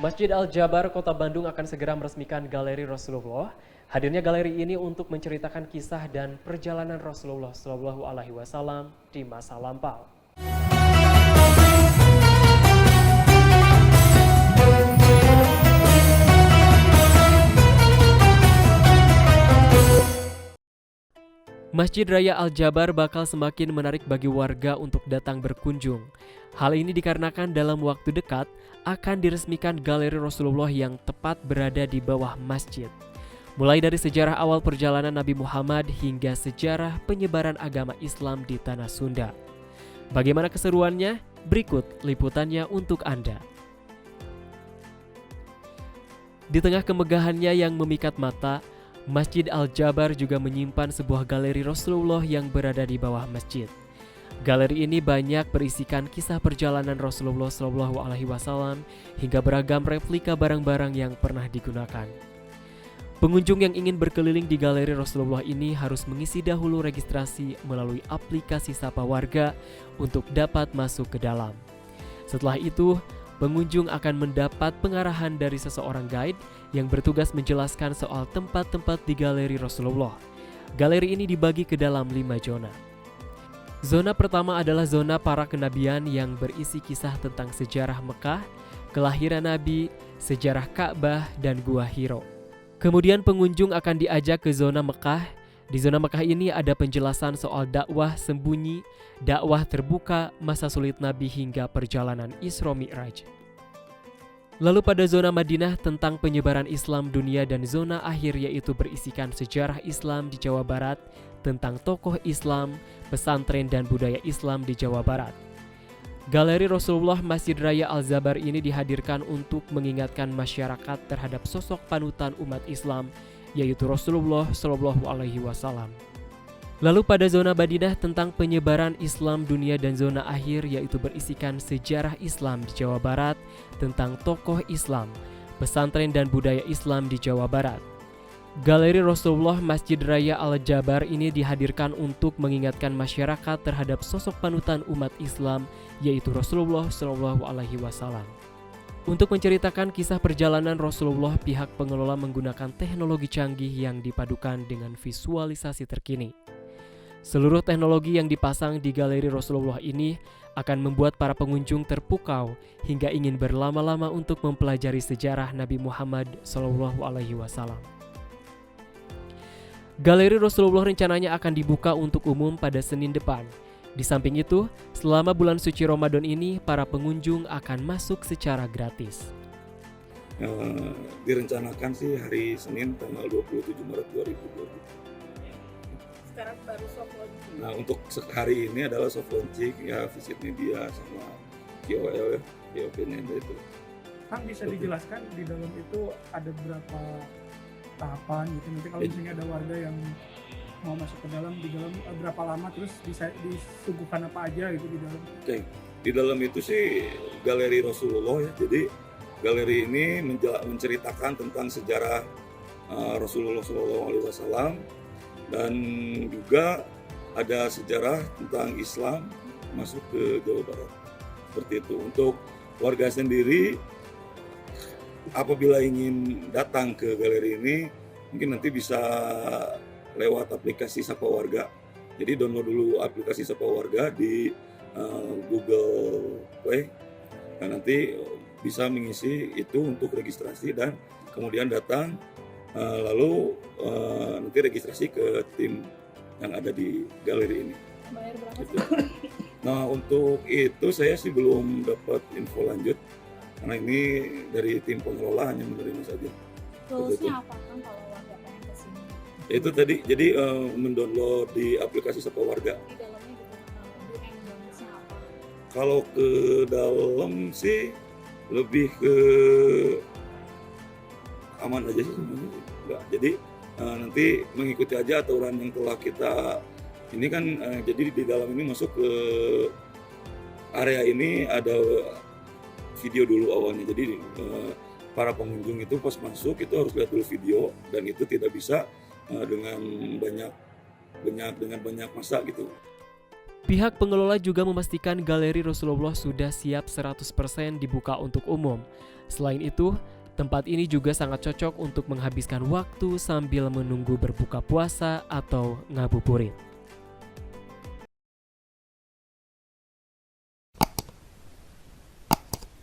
Masjid Al-Jabar, Kota Bandung akan segera meresmikan Galeri Rasulullah. Hadirnya galeri ini untuk menceritakan kisah dan perjalanan Rasulullah SAW di masa lampau. Masjid Raya Al-Jabar bakal semakin menarik bagi warga untuk datang berkunjung. Hal ini dikarenakan dalam waktu dekat akan diresmikan Galeri Rasulullah yang tepat berada di bawah masjid. Mulai dari sejarah awal perjalanan Nabi Muhammad hingga sejarah penyebaran agama Islam di Tanah Sunda. Bagaimana keseruannya? Berikut liputannya untuk Anda. Di tengah kemegahannya yang memikat mata, Masjid Al-Jabar juga menyimpan sebuah galeri Rasulullah yang berada di bawah masjid. Galeri ini banyak berisikan kisah perjalanan Rasulullah SAW hingga beragam replika barang-barang yang pernah digunakan. Pengunjung yang ingin berkeliling di galeri Rasulullah ini harus mengisi dahulu registrasi melalui aplikasi Sapa Warga untuk dapat masuk ke dalam. Setelah itu, pengunjung akan mendapat pengarahan dari seseorang guide yang bertugas menjelaskan soal tempat-tempat di Galeri Rasulullah. Galeri ini dibagi ke dalam 5 zona. Zona pertama adalah zona para kenabian yang berisi kisah tentang sejarah Mekah, kelahiran Nabi, sejarah Ka'bah, dan Gua Hiro. Kemudian pengunjung akan diajak ke zona Mekah. Di zona Mekah ini ada penjelasan soal dakwah sembunyi, dakwah terbuka, masa sulit Nabi hingga perjalanan Isra Mi'raj. Lalu pada zona Madinah tentang penyebaran Islam dunia dan zona akhir yaitu berisikan sejarah Islam di Jawa Barat, tentang tokoh Islam, pesantren dan budaya Islam di Jawa Barat. Galeri Rasulullah Masjid Raya Al-Jabar ini dihadirkan untuk mengingatkan masyarakat terhadap sosok panutan umat Islam yaitu Rasulullah SAW. Lalu pada zona Madinah tentang penyebaran Islam dunia dan zona akhir yaitu berisikan sejarah Islam di Jawa Barat, tentang tokoh Islam, pesantren dan budaya Islam di Jawa Barat. Galeri Rasulullah Masjid Raya Al-Jabar ini dihadirkan untuk mengingatkan masyarakat terhadap sosok panutan umat Islam yaitu Rasulullah SAW. Untuk menceritakan kisah perjalanan Rasulullah, pihak pengelola menggunakan teknologi canggih yang dipadukan dengan visualisasi terkini. Seluruh teknologi yang dipasang di Galeri Rasulullah ini akan membuat para pengunjung terpukau hingga ingin berlama-lama untuk mempelajari sejarah Nabi Muhammad SAW. Galeri Rasulullah rencananya akan dibuka untuk umum pada Senin depan. Di samping itu, selama bulan suci Ramadan ini, para pengunjung akan masuk secara gratis. Direncanakan sih hari Senin tanggal 27 Maret 2020. Sekarang baru soft launching. Nah, untuk hari ini adalah soft launching, ya visit media sama KOL, opinion itu. Kang, bisa dijelaskan di dalam itu ada berapa tahapan gitu, nanti kalau misalnya ada warga yang mau masuk ke dalam, di dalam berapa lama, terus disuguhkan apa aja gitu di dalam? Oke, di dalam itu sih Galeri Rasulullah ya, jadi galeri ini menceritakan tentang sejarah Rasulullah SAW dan juga ada sejarah tentang Islam masuk ke Jawa Barat. Seperti itu. Untuk warga sendiri, apabila ingin datang ke galeri ini, mungkin nanti bisa lewat aplikasi Sapa Warga. Jadi download dulu aplikasi Sapa Warga di Google Play, dan nanti bisa mengisi itu untuk registrasi dan kemudian datang, lalu nanti registrasi ke tim yang ada di galeri ini. Bayar berapa Gitu. sih? Nah, untuk itu saya sih belum dapat info lanjut, karena ini dari tim pengelola hanya menerima saja. Toolsnya apa kan kalau warga pengen kesini? Itu tadi, jadi mendownload di aplikasi Sapa Warga. Di dalamnya gitu, do and don'ts-nya apa? Kalau ke dalam sih lebih ke aman aja sih sebenarnya. Enggak. Jadi nanti mengikuti aja aturan yang telah kita ini kan, jadi di dalam ini masuk ke area ini ada video dulu awalnya. Jadi para pengunjung itu pas masuk itu harus lihat dulu video, dan itu tidak bisa dengan banyak masa gitu. Pihak pengelola juga memastikan Galeri Rasulullah sudah siap 100% dibuka untuk umum. Selain itu, tempat ini juga sangat cocok untuk menghabiskan waktu sambil menunggu berbuka puasa atau ngabuburit.